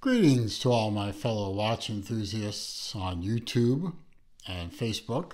Greetings to all my fellow watch enthusiasts on YouTube and Facebook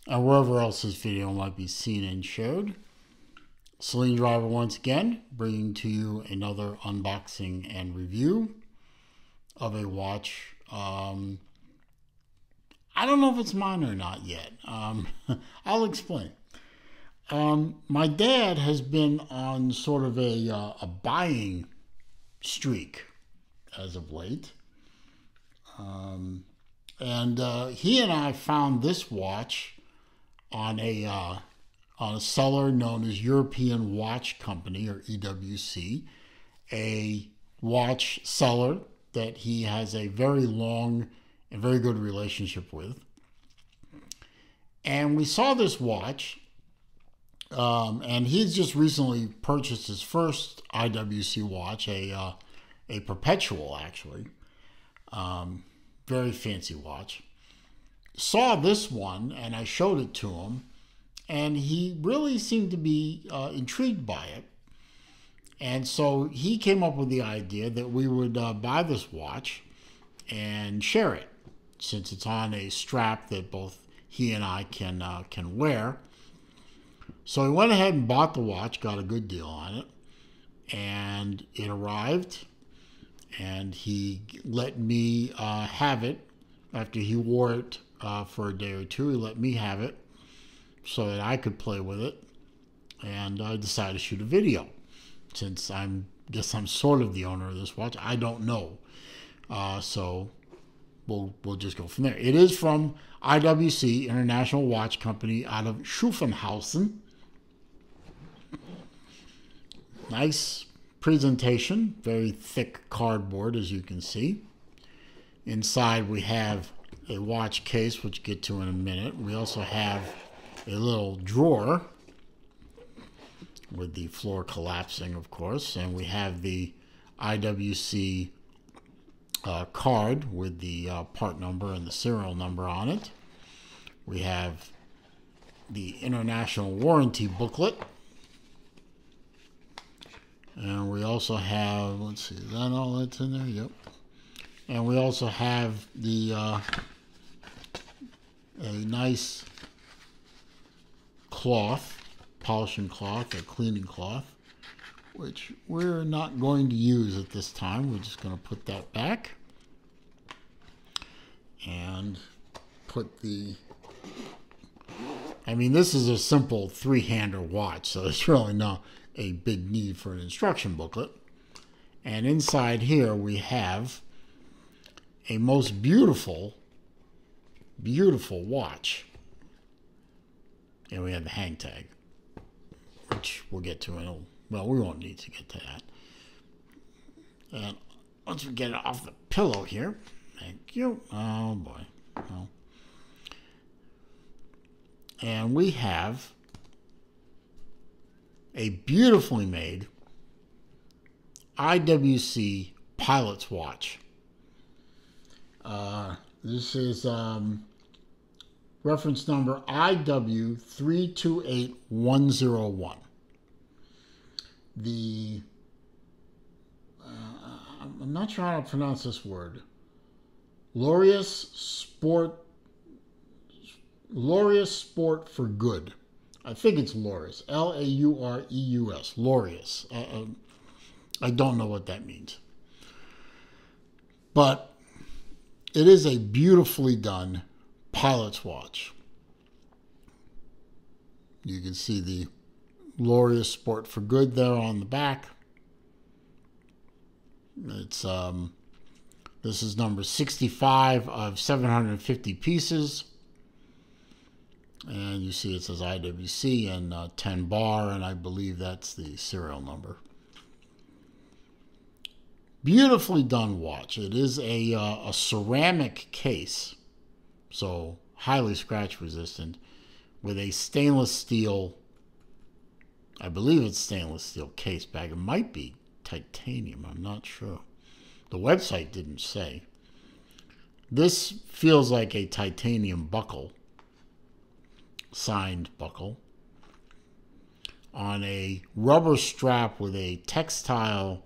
and wherever else this video might be seen and shared. Celine Driver once again, bringing to you another unboxing and review of a watch. I don't know if it's mine or not yet. I'll explain. My dad has been on sort of a buying streak as of late. He and I found this watch on a seller known as European Watch Company, or IWC, a watch seller that he has a very long and very good relationship with. And we saw this watch, and he's just recently purchased his first IWC watch, a perpetual, actually. Very fancy watch. Saw this one, and I showed it to him, and he really seemed to be intrigued by it. And so he came up with the idea that we would buy this watch and share it, since it's on a strap that both he and I can wear. So he went ahead and bought the watch, got a good deal on it, and it arrived. And he let me have it after he wore it for a day or two. He let me have it so that I could play with it. And I decided to shoot a video. Since guess I'm sort of the owner of this watch. I don't know. So we'll just go from there. It is from IWC, International Watch Company, out of Schuffenhausen. Nice presentation, very thick cardboard, as you can see. Inside we have a watch case, which we'll get to in a minute. We also have a little drawer with the floor collapsing, of course, and we have the IWC card with the part number and the serial number on it. We have the international warranty booklet. And we also have, let's see, is that all that's in there? Yep. And we also have the a nice cloth, polishing cloth or cleaning cloth, which we're not going to use at this time. We're just going to put that back and put the, this is a simple three-hander watch, so it's really not a big need for an instruction booklet. And inside here we have a most beautiful watch. And we have the hang tag, which we'll get to in a, well, we won't need to get to that. And once we get it off the pillow here, thank you. Oh boy. Oh. And we have a beautifully made IWC pilot's watch. This is reference number IW328101. I'm not sure how to pronounce this word. Laureus Sport for Good. I think it's Laureus, L-A-U-R-E-U-S, Laureus. I don't know what that means. But it is a beautifully done pilot's watch. You can see the Laureus Sport for Good there on the back. It's this is number 65 of 750 pieces. And you see it says IWC and 10 bar, and I believe that's the serial number. Beautifully done watch. It is a ceramic case, so highly scratch resistant, with a stainless steel, I believe it's stainless steel case back. It might be titanium, I'm not sure. The website didn't say. This feels like a titanium buckle. Signed buckle on a rubber strap with a textile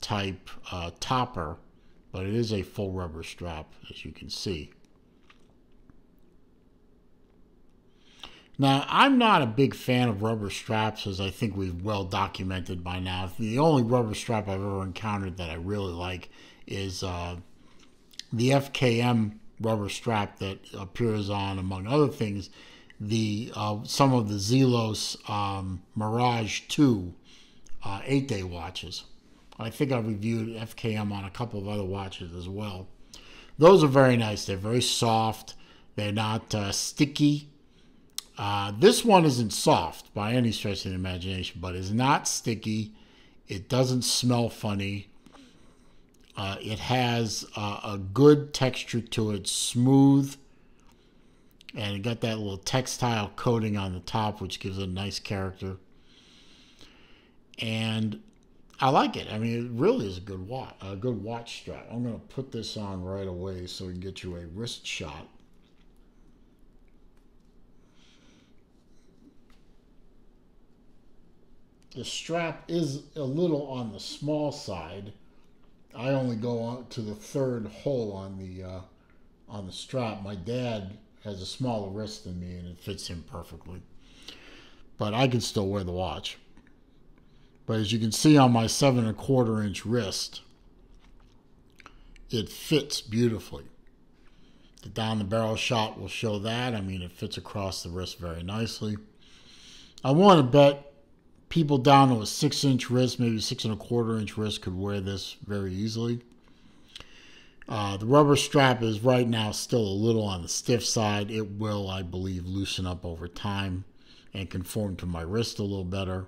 type topper but it is a full rubber strap, as you can see. Now, I'm not a big fan of rubber straps, as I think we've well documented by now. The only rubber strap I've ever encountered that I really like is the FKM rubber strap that appears on, among other things, the some of the Zelos Mirage 2 8-day watches. I think I've reviewed FKM on a couple of other watches as well. Those are very nice. They're very soft. They're not sticky. This one isn't soft by any stretch of the imagination, but it's not sticky. It doesn't smell funny. It has a good texture to it, smooth, and it got that little textile coating on the top, which gives it a nice character. And I like it. I mean, it really is a good watch strap. I'm going to put this on right away so we can get you a wrist shot. The strap is a little on the small side. I only go on to the third hole on the strap. My dad has a smaller wrist than me, and it fits him perfectly. But I can still wear the watch. But as you can see on my 7 1/4 inch wrist, it fits beautifully. The down the barrel shot will show that. I mean, it fits across the wrist very nicely. I want to bet people down to a 6-inch wrist, maybe 6 1/4 inch wrist, could wear this very easily. The rubber strap is right now still a little on the stiff side. It will, I believe, loosen up over time and conform to my wrist a little better.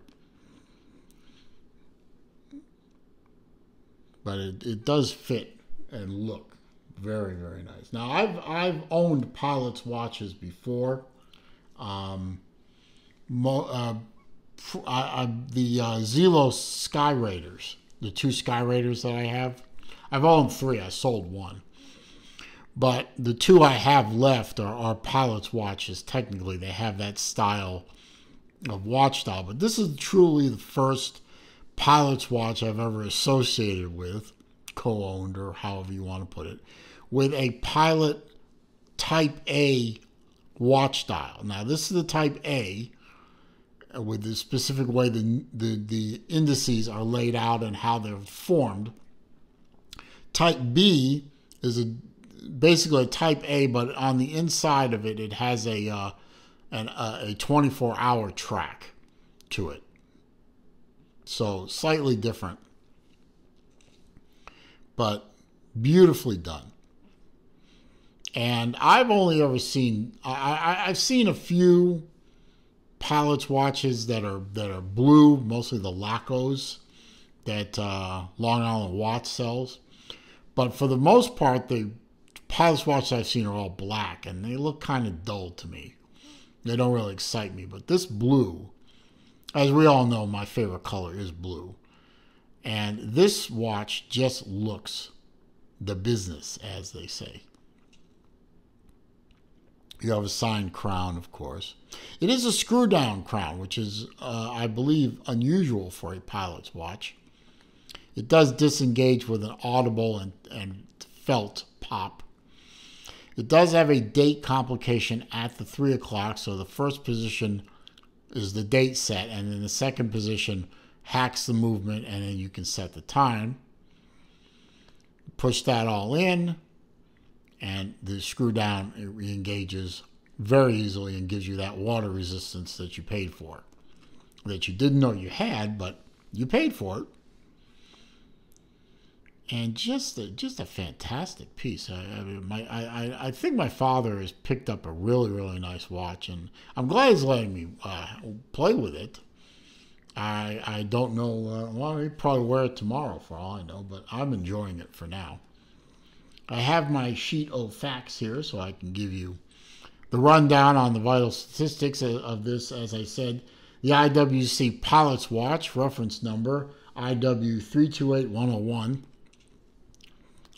But it does fit and look very, very nice. Now, I've owned Pilot's watches before. The Zelos Sky Raiders, the 2 Sky Raiders that I have, I've owned 3. I sold 1. But the 2 I have left are Pilot's watches. Technically, they have that style of watch style. But this is truly the first Pilot's watch I've ever associated with, co-owned, or however you want to put it, with a Pilot Type A watch style. Now, this is the Type A, with the specific way the indices are laid out and how they're formed. Type B is basically a Type A, but on the inside of it, it has a 24-hour track to it. So slightly different, but beautifully done. And I've only ever seen, I've seen a few Pilot's watches that are blue, mostly the Lacos that Long Island Watch sells. But for the most part, the Pilot's watches I've seen are all black, and they look kind of dull to me. They don't really excite me. But this blue, as we all know, my favorite color is blue. And this watch just looks the business, as they say. You have a signed crown, of course. It is a screw-down crown, which is, I believe, unusual for a Pilot's watch. It does disengage with an audible and felt pop. It does have a date complication at the 3 o'clock, so the first position is the date set, and then the second position hacks the movement, and then you can set the time. Push that all in, and the screw down, it re-engages very easily and gives you that water resistance that you paid for, that you didn't know you had, but you paid for it. And just a fantastic piece. I think my father has picked up a really, really nice watch, and I'm glad he's letting me play with it. I don't know. Well, he'll probably wear it tomorrow for all I know, but I'm enjoying it for now. I have my sheet of facts here, so I can give you the rundown on the vital statistics of this. As I said, the IWC Pilot's Watch, reference number IW328101.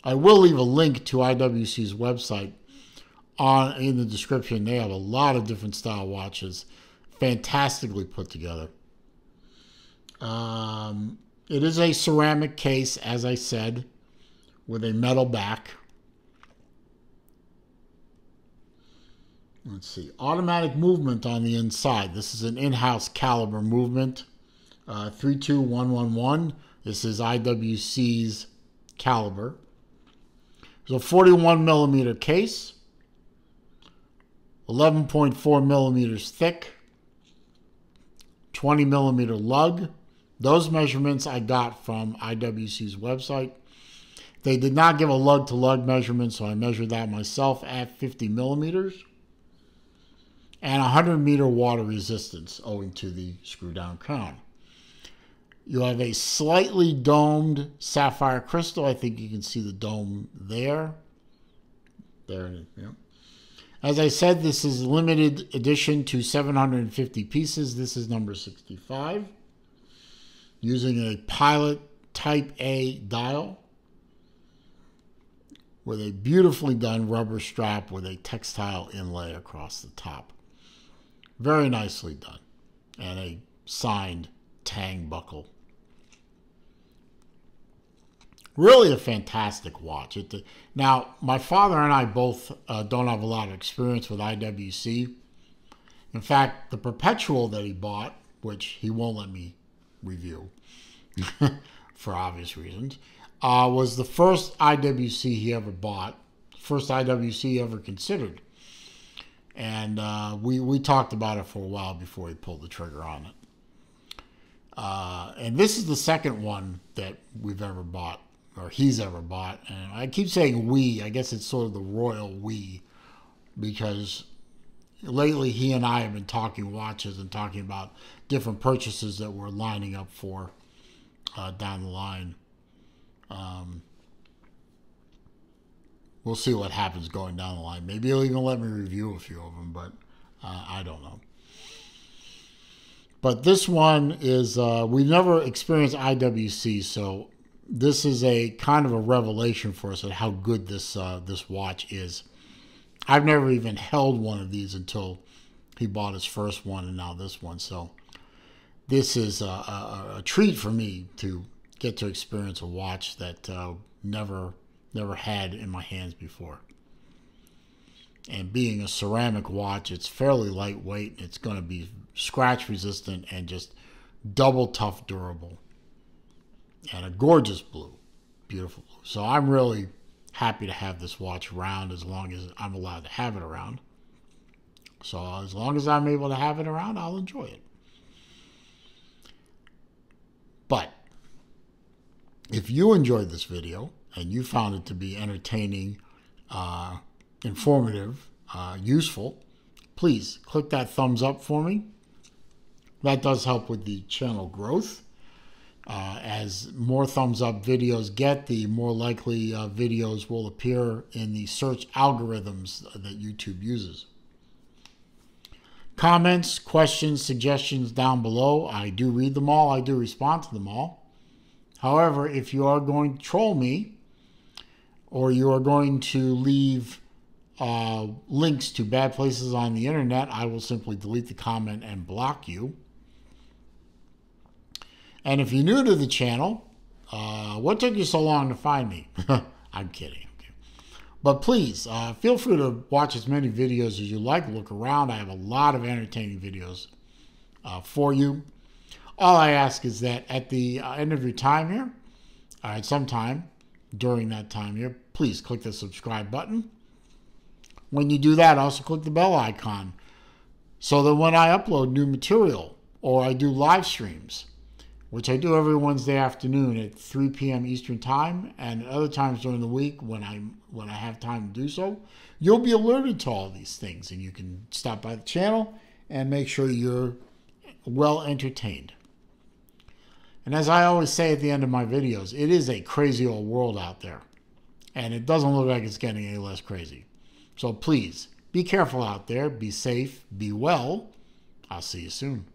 I will leave a link to IWC's website in the description. They have a lot of different style watches, fantastically put together. It is a ceramic case, as I said, with a metal back. Let's see, automatic movement on the inside. This is an in-house caliber movement, 32111. This is IWC's caliber. It's a 41 millimeter case, 11.4 millimeters thick, 20 millimeter lug. Those measurements I got from IWC's website. They did not give a lug-to-lug measurement, so I measured that myself at 50 millimeters. And 100-meter water resistance owing to the screw-down crown. You have a slightly domed sapphire crystal. I think you can see the dome there. There, yeah. As I said, this is limited edition to 750 pieces. This is number 65. Using a Pilot Type A dial with a beautifully done rubber strap with a textile inlay across the top. Very nicely done. And a signed Tang buckle. Really a fantastic watch. Now, my father and I both don't have a lot of experience with IWC. In fact, the Perpetual that he bought, which he won't let me review for obvious reasons, was the first IWC he ever bought, first IWC he ever considered. And we talked about it for a while before he pulled the trigger on it. And this is the second one that we've ever bought, or he's ever bought. And I keep saying we. I guess it's sort of the royal we, because lately he and I have been talking watches and talking about different purchases that we're lining up for down the line. We'll see what happens going down the line. Maybe he'll even let me review a few of them, but I don't know. But this one is, we've never experienced IWC, so this is a kind of a revelation for us at how good this watch is. I've never even held one of these until he bought his first one and now this one. So this is a treat for me to get to experience a watch that never had in my hands before. And being a ceramic watch, it's fairly lightweight. It's going to be scratch resistant and just double tough durable. And a gorgeous blue, beautiful blue. So I'm really happy to have this watch around as long as I'm allowed to have it around. So as long as I'm able to have it around, I'll enjoy it. But if you enjoyed this video and you found it to be entertaining, informative, useful, please click that thumbs up for me. That does help with the channel growth. As more thumbs up videos get, the more likely videos will appear in the search algorithms that YouTube uses. Comments, questions, suggestions down below. I do read them all. I do respond to them all. However, if you are going to troll me, or you are going to leave links to bad places on the internet, I will simply delete the comment and block you. And if you're new to the channel, what took you so long to find me? I'm kidding. Okay. But please, feel free to watch as many videos as you like. Look around. I have a lot of entertaining videos for you. All I ask is that at the end of your time here, at some time during that time here, please click the subscribe button. When you do that, also click the bell icon so that when I upload new material or I do live streams, which I do every Wednesday afternoon at 3 p.m. Eastern Time, and at other times during the week when I have time to do so, you'll be alerted to all these things, and you can stop by the channel and make sure you're well entertained. And as I always say at the end of my videos, it is a crazy old world out there, and it doesn't look like it's getting any less crazy. So please, be careful out there, be safe, be well. I'll see you soon.